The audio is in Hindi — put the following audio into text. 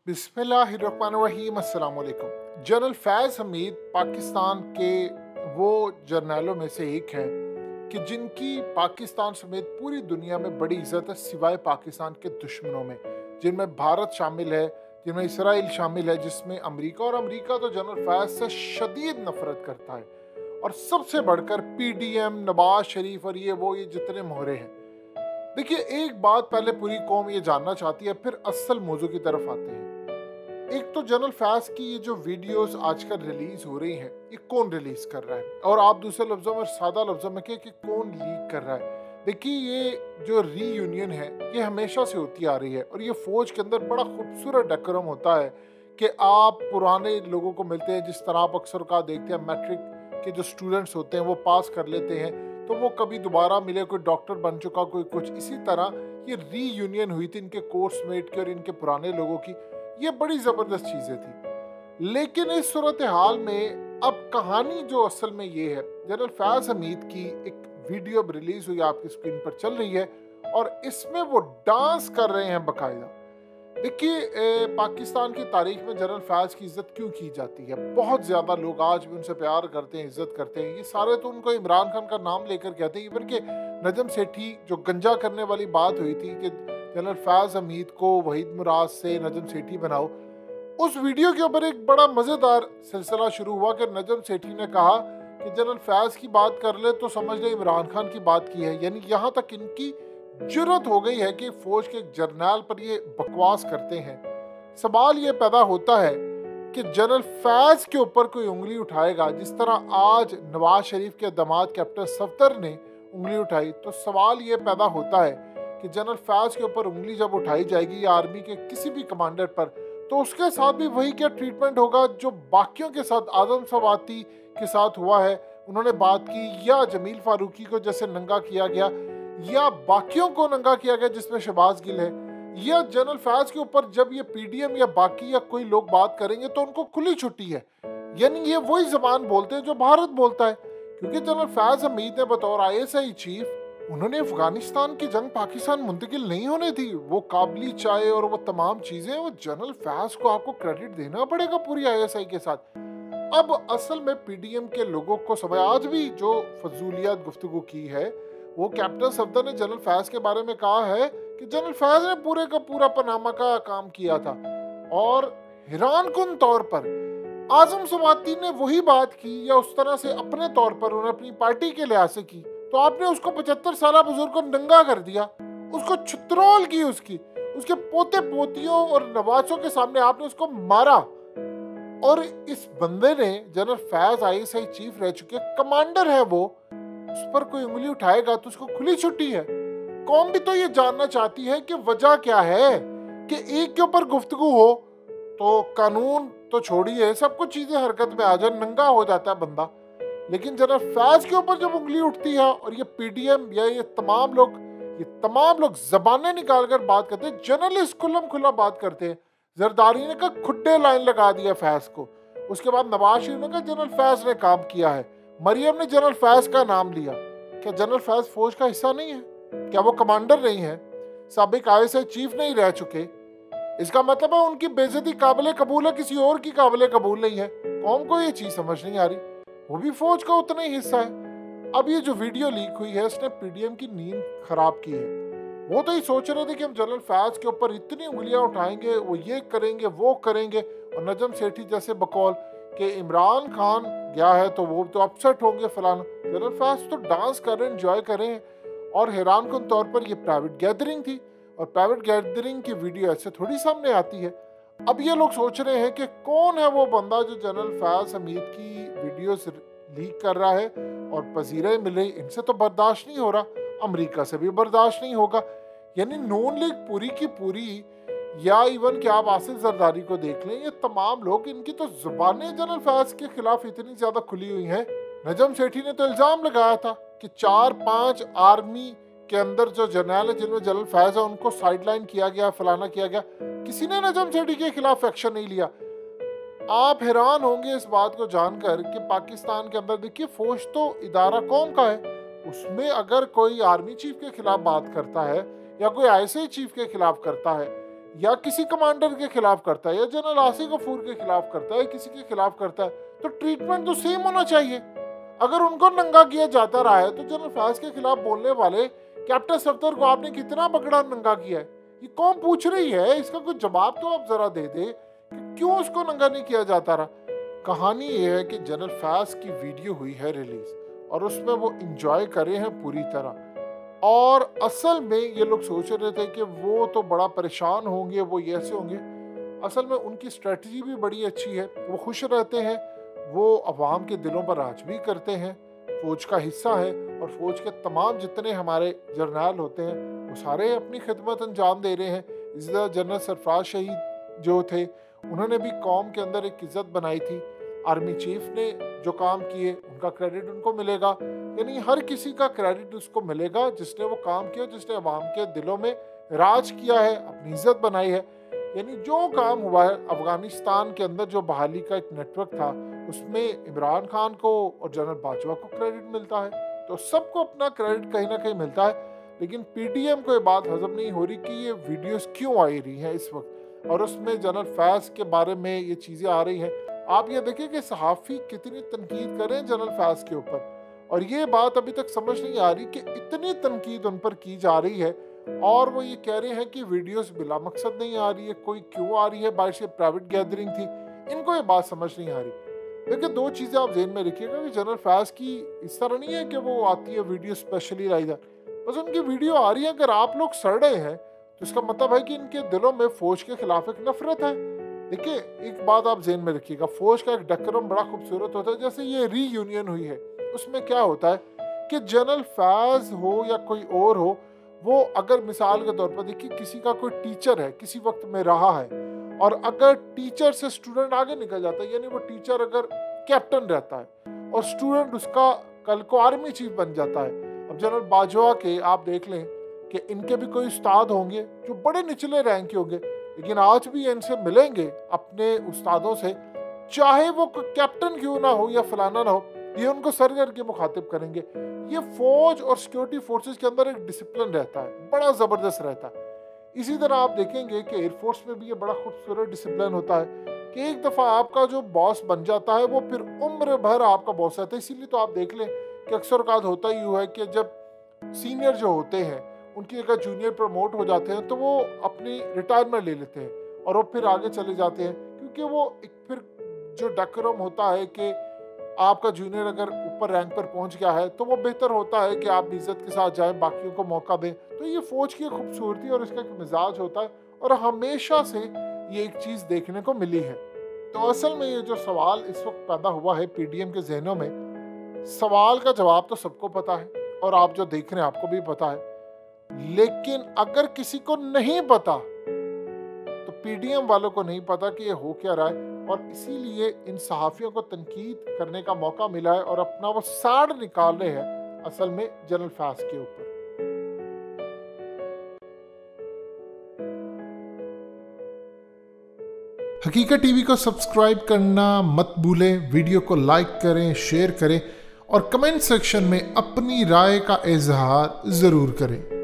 बिस्मिल्लाहिर्रहमानिर्रहीम अस्सलाम वालेकुम। जनरल फैज़ हमीद पाकिस्तान के वो जर्नैलों में से एक हैं कि जिनकी पाकिस्तान समेत पूरी दुनिया में बड़ी इज़्ज़त है सिवाय पाकिस्तान के दुश्मनों में, जिनमें भारत शामिल है, जिनमें इसराइल शामिल है, जिसमें अमेरिका और अमेरिका तो जनरल फैज़ से शदीद नफरत करता है और सबसे बढ़कर पीडीएम, नवाज शरीफ और ये जितने मोहरे हैं। देखिए, एक बात पहले पूरी कौम ये जानना चाहती है, फिर असल मौजू की तरफ आते हैं। एक तो जनरल फैज़ की ये जो वीडियोस आजकल रिलीज हो रही हैं, ये कौन रिलीज कर रहा है, और आप दूसरे लफ्जों में, सादा लफ्जों में कहें कि कौन लीक कर रहा है। देखिए, ये जो रीयूनियन है ये हमेशा से होती आ रही है और ये फौज के अंदर बड़ा खूबसूरत डेकोरम होता है कि आप पुराने लोगों को मिलते हैं, जिस तरह आप अक्सर का देखते हैं मैट्रिक के जो स्टूडेंट्स होते हैं वो पास कर लेते हैं तो वो कभी दोबारा मिले, कोई डॉक्टर बन चुका, कोई कुछ। इसी तरह ये रीयूनियन हुई थी इनके कोर्स मेट की और इनके पुराने लोगों की। ये बड़ी ज़बरदस्त चीज़ें थी, लेकिन इस सूरत हाल में अब कहानी जो असल में ये है, जनरल फैज़ हमीद की एक वीडियो अब रिलीज़ हुई, आपकी स्क्रीन पर चल रही है और इसमें वो डांस कर रहे हैं बाकायदा। देखिए, पाकिस्तान की तारीख में जनरल फैज़ की इज़्ज़त क्यों की जाती है? बहुत ज़्यादा लोग आज भी उनसे प्यार करते हैं, इज़्ज़त करते हैं। ये सारे तो उनको इमरान खान का नाम लेकर कहते हैं। इवन के नजम सेठी जो गंजा करने वाली बात हुई थी कि जनरल फैज़ हमीद को वहीद मुराद से नजम सेठी बनाओ, उस वीडियो के ऊपर एक बड़ा मज़ेदार सिलसिला शुरू हुआ कि नजम सेठी ने कहा कि जनरल फैज़ की बात कर ले तो समझ ले इमरान खान की बात की है। यानी यहाँ तक इनकी जुर्रत हो गई है कि फौज के जर्नैल पर ये बकवास करते हैं। सवाल ये पैदा होता है कि जनरल फैज़ के ऊपर कोई उंगली उठाएगा, जिस तरह आज नवाज शरीफ के दामाद कैप्टन सफदर ने उंगली उठाई, तो सवाल ये पैदा होता है कि जनरल फैज़ के ऊपर उंगली जब उठाई जाएगी या आर्मी के किसी भी कमांडर पर, तो उसके साथ भी वही क्या ट्रीटमेंट होगा जो बाकियों के साथ आजम सवाती के साथ हुआ है। उन्होंने बात की, या जमील फारूकी को जैसे नंगा किया गया, या बाकियों को नंगा किया गया जिसमें शहबाज गिल है, या जनरल फैज़ के ऊपर जब ये पीडीएम या बाकी या कोई लोग बात करेंगे तो उनको खुली छुट्टी है। यानी ये वही जबान बोलते हैं जो भारत बोलता है, क्योंकि जनरल फैज़ हमीद ने बतौर आईएसआई चीफ, उन्होंने अफगानिस्तान की जंग पाकिस्तान मुंतकिल नहीं होने दी। वो काबली चाय और वो तमाम चीजें, वो जनरल फैज़ को आपको क्रेडिट देना पड़ेगा पूरी आईएसआई के साथ। अब असल में पीडीएम के लोगों को समझ, आज भी जो फजूलियत गुफ्तगू की है, वो कैप्टन सफदर ने जनरल फैज़ के बारे में कहा है कि जनरल फैज़ ने पूरे का पूरा पनामा का काम किया था, और हैरान कुन तौर पर आजम सवाती ने वही बात की या उस तरह से अपने तौर पर उन्होंने अपनी पार्टी के लिहाज से की, तो आपने उसको 75 साल बुजुर्ग को नंगा कर दिया, उसको छुत्रोल की, उसके पोते पोतियों और नवासों के सामने आपने उसको मारा। और इस बंदे ने, जनरल फैज़ आईएसआई चीफ रह चुके, कमांडर है वो, उस पर कोई उंगली उठाएगा तो उसको खुली छुट्टी है। कौम भी तो ये जानना चाहती है कि वजह क्या है कि एक के ऊपर गुफ्तगू हो तो कानून तो छोड़िए, सब कुछ चीजें हरकत में आ जाए, नंगा हो जाता है बंदा। लेकिन जनरल फैज़ के ऊपर जब उंगली उठती है और ये पीडीएम या ये तमाम लोग जबानें निकाल कर बात करते हैं, जर्नलिस्ट खुल्लम खुल्ला बात करते हैं। जरदारी ने कहा खुड्डे लाइन लगा दिया फैज़ को, उसके बाद नवाज शरीफ ने कहा जनरल फैज़ ने काम किया है, मरियम ने जनरल फैज़ का नाम लिया। क्या जनरल फैज़ फौज का हिस्सा नहीं है? क्या वो कमांडर नहीं है? साबिक आईएसआई चीफ नहीं रह चुके? इसका मतलब है उनकी बेइज्जती काबिल कबूल है, किसी और की काबिल कबूल नहीं है। कौम को ये चीज समझ नहीं आ रही, वो भी फौज का उतना ही हिस्सा है। अब ये जो वीडियो लीक हुई है, इसने पीडीएम की नींद खराब की है। वो तो ये सोच रहे थे कि हम जनरल फैज़ के ऊपर इतनी उंगलियां उठाएंगे, वो ये करेंगे वो करेंगे, और नजम सेठी जैसे बकौल कि इमरान खान गया है तो वो तो अपसेट होंगे फलाना। जनरल फैज़ तो डांस कर रहे हैं, एंजॉय कर रहे हैं, और हैरान कुन तौर पर ये प्राइवेट गैदरिंग थी, और प्राइवेट गैदरिंग की वीडियो ऐसे थोड़ी सामने आती है। अब ये लोग सोच रहे हैं कि कौन है वो बंदा जो जनरल फैज़ हमीद की वीडियोस लीक कर रहा है, और पजीरे मिले, इनसे तो बर्दाश्त नहीं हो रहा, अमेरिका से भी बर्दाश्त नहीं होगा। यानी नून लीग पूरी की पूरी, या इवन कि आप आसिफ जरदारी को देख लें, ये तमाम लोग, इनकी तो जुबानें जनरल फैज़ के खिलाफ इतनी ज्यादा खुली हुई हैं। नजम सेठी ने तो इल्जाम लगाया था कि 4-5 आर्मी के अंदर जो जर्नैल है जिनमें जनरल फैज़ है उनको साइडलाइन किया गया, फलाना किया गया, किसी ने नजम सेठी के खिलाफ एक्शन नहीं लिया। आप हैरान होंगे इस बात को जानकर कि पाकिस्तान के अंदर, देखिए, फौज तो इदारा कौम का है, उसमें अगर कोई आर्मी चीफ के खिलाफ बात करता है या कोई आईएसआई चीफ के खिलाफ करता है या किसी कमांडर के खिलाफ करता है या जनरल आसिफ गफूर के खिलाफ करता है, किसी के खिलाफ करता है, तो ट्रीटमेंट तो सेम होना चाहिए। अगर उनको नंगा किया जाता रहा है तो जनरल फैज के खिलाफ बोलने वाले कैप्टन सफदर को आपने कितना बगड़ा नंगा किया है, ये कौन पूछ रही है? इसका कुछ जवाब तो आप जरा दे दे कि क्यों उसको नंगा नहीं किया जाता रहा। कहानी ये है कि जनरल फैज की वीडियो हुई है रिलीज और उसमें वो इंजॉय कर रहे हैं पूरी तरह, और असल में ये लोग सोच रहे थे कि वो तो बड़ा परेशान होंगे, वो ये ऐसे होंगे। असल में उनकी स्ट्रेटजी भी बड़ी अच्छी है, वो खुश रहते हैं, वो अवाम के दिलों पर राज भी करते हैं, फौज का हिस्सा है और फौज के तमाम जितने हमारे जर्नल होते हैं वो सारे अपनी खिदमत अंजाम दे रहे हैं। इस तरह जनरल सरफराज शहीद जो थे उन्होंने भी कौम के अंदर एक इज्जत बनाई थी। आर्मी चीफ ने जो काम किए उनका क्रेडिट उनको मिलेगा, यानी हर किसी का क्रेडिट उसको मिलेगा जिसने वो काम किया, जिसने अवाम के दिलों में राज किया है, अपनी इज्जत बनाई है। यानी जो काम हुआ है अफगानिस्तान के अंदर, जो बहाली का एक नेटवर्क था, उसमें इमरान खान को और जनरल बाजवा को क्रेडिट मिलता है, तो सबको अपना क्रेडिट कहीं ना कहीं मिलता है। लेकिन पीटीएम को ये बात हजम नहीं हो रही कि ये वीडियोस क्यों आ रही हैं इस वक्त, और उसमें जनरल फैज के बारे में ये चीज़ें आ रही हैं। आप ये देखिए कि सहाफ़ी कितनी तनकीद करें जनरल फैज के ऊपर, और ये बात अभी तक समझ नहीं आ रही कि इतनी तनकीद उन पर की जा रही है, और वो ये कह रहे हैं कि वीडियोस बिला मकसद नहीं आ रही है, कोई क्यों आ रही है, बाहर से प्राइवेट गैदरिंग थी। इनको ये बात समझ नहीं आ रही। देखिए दो चीज़ें आप जेहन में रखिएगा कि जनरल फैज की इस तरह नहीं है कि वो आती है वीडियो स्पेशली लाई जाए, बस उनकी वीडियो आ रही है। अगर आप लोग सड़ रहे हैं तो इसका मतलब है कि इनके दिलों में फौज के खिलाफ एक नफरत है। देखिए एक बात आप जेहन में रखिएगा, फौज का एक डेकोरम बड़ा खूबसूरत होता है। जैसे ये रीयूनियन हुई है, उसमें क्या होता है कि जनरल फैज हो या कोई और हो, वो अगर मिसाल के तौर पर देखिए किसी का कोई टीचर है, किसी वक्त में रहा है, और अगर टीचर से स्टूडेंट आगे निकल जाता है, यानी वो टीचर अगर कैप्टन रहता है और स्टूडेंट उसका कल को आर्मी चीफ बन जाता है। अब जनरल बाजवा के आप देख लें कि इनके भी कोई उस्ताद होंगे जो बड़े निचले रैंक के होंगे, लेकिन आज भी इनसे मिलेंगे अपने उस्तादों से, चाहे वो कैप्टन क्यों ना हो या फलाना ना हो, ये उनको सर करके मुखातिब करेंगे। ये फौज और सिक्योरिटी फोर्सेस के अंदर एक डिसिप्लिन रहता है, बड़ा ज़बरदस्त रहता है। इसी तरह आप देखेंगे कि एयरफोर्स में भी ये बड़ा खूबसूरत डिसिप्लिन होता है कि एक दफ़ा आपका जो बॉस बन जाता है वो फिर उम्र भर आपका बॉस रहता है। इसीलिए तो आप देख लें कि अक्सर औक़ात होता ही हुआ है कि जब सीनियर जो होते हैं उनकी जगह जूनियर प्रमोट हो जाते हैं तो वो अपनी रिटायरमेंट ले लेते हैं और वो फिर आगे चले जाते हैं, क्योंकि वो एक फिर जो डेकोरम होता है कि आपका जूनियर अगर ऊपर रैंक पर पहुंच गया है तो वो बेहतर होता है कि आप इज्जत के साथ जाएं, बाकियों को मौका दें। तो ये फौज की खूबसूरती और इसका एक मिजाज होता है, और हमेशा से ये एक चीज़ देखने को मिली है। तो असल में ये जो सवाल इस वक्त पैदा हुआ है पीडीएम के जहनों में, सवाल का जवाब तो सबको पता है और आप जो देख रहे हैं आपको भी पता है, लेकिन अगर किसी को नहीं पता तो पीडीएम वालों को नहीं पता कि ये हो क्या रहा है, और इसीलिए इन सहाफ़ियों को तनकीद करने का मौका मिला है और अपना वो साड़ निकाल रहे हैं असल में जनरल फैज के ऊपर। हकीकत टीवी को सब्सक्राइब करना मत भूलें, वीडियो को लाइक करें, शेयर करें और कमेंट सेक्शन में अपनी राय का इजहार ज़रूर करें।